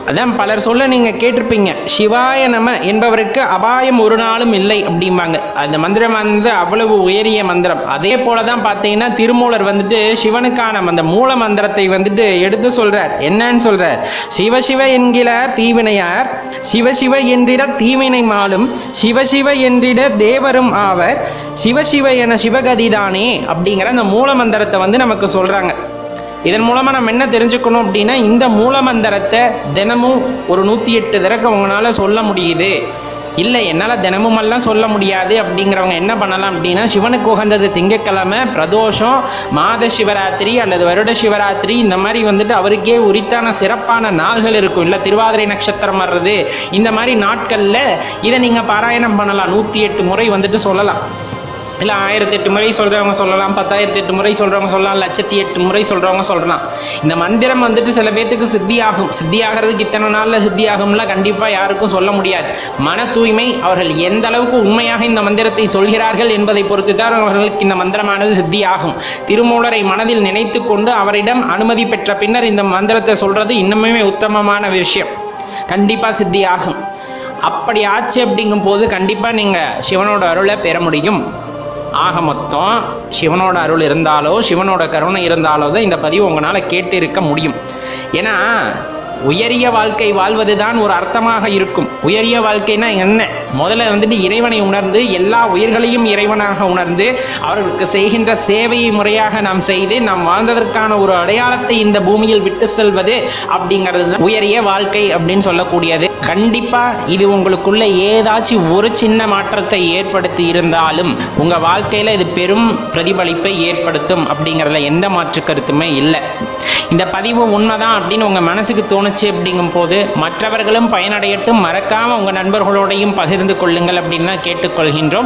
அதான் பலர் சொல்ல நீங்கள் கேட்டிருப்பீங்க, சிவாய நம என்பவருக்கு அபாயம் ஒரு நாளும் இல்லை அப்படிம்பாங்க. அந்த மந்திரம் வந்து அவ்வளவு உயரிய மந்திரம். அதே போல தான் பார்த்தீங்கன்னா திருமூலர் வந்துட்டு சிவனுக்கான அந்த மூல மந்திரத்தை வந்துட்டு எடுத்து சொல்கிறார். என்னன்னு சொல்கிறார்? சிவசிவ என்கிறார் தீவினையார், சிவசிவ என்றிட தீவினை மாலும், சிவசிவ என்றிட தேவரும் ஆவர், சிவசிவ என சிவகதிதானே அப்படிங்கிற அந்த மூல மந்திரத்தை வந்து நமக்கு சொல்கிறாங்க. இதன் மூலமாக நம்ம என்ன தெரிஞ்சுக்கணும் அப்படின்னா, இந்த மூல மந்திரத்தை தினமும் ஒரு 108 தடவை உங்களால் சொல்ல முடியுது, இல்லை என்னால் தினமுமெல்லாம் சொல்ல முடியாது அப்படிங்கிறவங்க என்ன பண்ணலாம் அப்படின்னா, சிவனுக்கு உகந்தது திங்கட்கிழமை, பிரதோஷம், மாத சிவராத்திரி அல்லது வருட சிவராத்திரி, இந்த மாதிரி வந்துட்டு அவருக்கே உரித்தான சிறப்பான நாள்கள் இருக்கும். இல்லை திருவாதிரை நட்சத்திரம் வர்றது, இந்த மாதிரி நாட்களில் இதை நீங்கள் பாராயணம் பண்ணலாம். 108 முறை வந்துட்டு சொல்லலாம். இல்லை 1008 முறை சொல்கிறவங்க சொல்லலாம், 10,008 முறை சொல்கிறவங்க சொல்லலாம், 1,08 முறை சொல்கிறவங்க சொல்லலாம். இந்த மந்திரம் வந்துட்டு சில பேர்த்துக்கு சித்தியாகும். சித்தியாகிறதுக்கு இத்தனை நாளில் சித்தியாகும்லாம் கண்டிப்பாக யாருக்கும் சொல்ல முடியாது. மன தூய்மை, அவர்கள் எந்த அளவுக்கு உண்மையாக இந்த மந்திரத்தை சொல்கிறார்கள் என்பதை பொறுத்து தான் அவர்களுக்கு இந்த மந்திரமானது சித்தியாகும். திருமூலரை மனதில் நினைத்து கொண்டு அவரிடம் அனுமதி பெற்ற பின்னர் இந்த மந்திரத்தை சொல்கிறது இன்னுமே உத்தமமான விஷயம். கண்டிப்பாக சித்தியாகும். அப்படி ஆச்சு அப்படிங்கும் போது கண்டிப்பாக நீங்கள் சிவனோட அருளை பெற முடியும். ஆக மொத்தம் சிவனோட அருள் இருந்தாலோ சிவனோட கருணை இருந்தாலோ தான் இந்த பதிவு உங்களால் கேட்டு இருக்க முடியும். ஏன்னா உயரிய வாழ்க்கை வாழ்வது தான் ஒரு அர்த்தமாக இருக்கும். உயரிய வாழ்க்கைனா என்ன? முதல்ல வந்துட்டு இறைவனை உணர்ந்து, எல்லா உயிர்களையும் இறைவனாக உணர்ந்து, அவர்களுக்கு செய்கின்ற சேவையை முறையாக நாம் செய்து நாம் வாழ்ந்ததற்கான ஒரு அடையாளத்தை இந்த பூமியில் விட்டு செல்வது அப்படிங்கிறது தான் உயரிய வாழ்க்கை அப்படின்னு சொல்லக்கூடியது. கண்டிப்பாக இது உங்களுக்குள்ள ஏதாச்சும் ஒரு சின்ன மாற்றத்தை ஏற்படுத்தி இருந்தாலும் உங்கள் வாழ்க்கையில் இது பெரும் பிரதிபலிப்பை ஏற்படுத்தும் அப்படிங்கிறதுல எந்த மாற்று கருத்துமே இல்லை. இந்த பதிவு உண்மைதான் அப்படின்னு உங்கள் மனசுக்கு தோணுச்சு அப்படிங்கும் போது மற்றவர்களும் பயனடையட்டும், மறக்காமல் உங்கள் நண்பர்களோடையும் பகிர்ந்து கொள்ளுங்கள் அப்படின்னு கேட்டுக்கொள்கின்றோம்.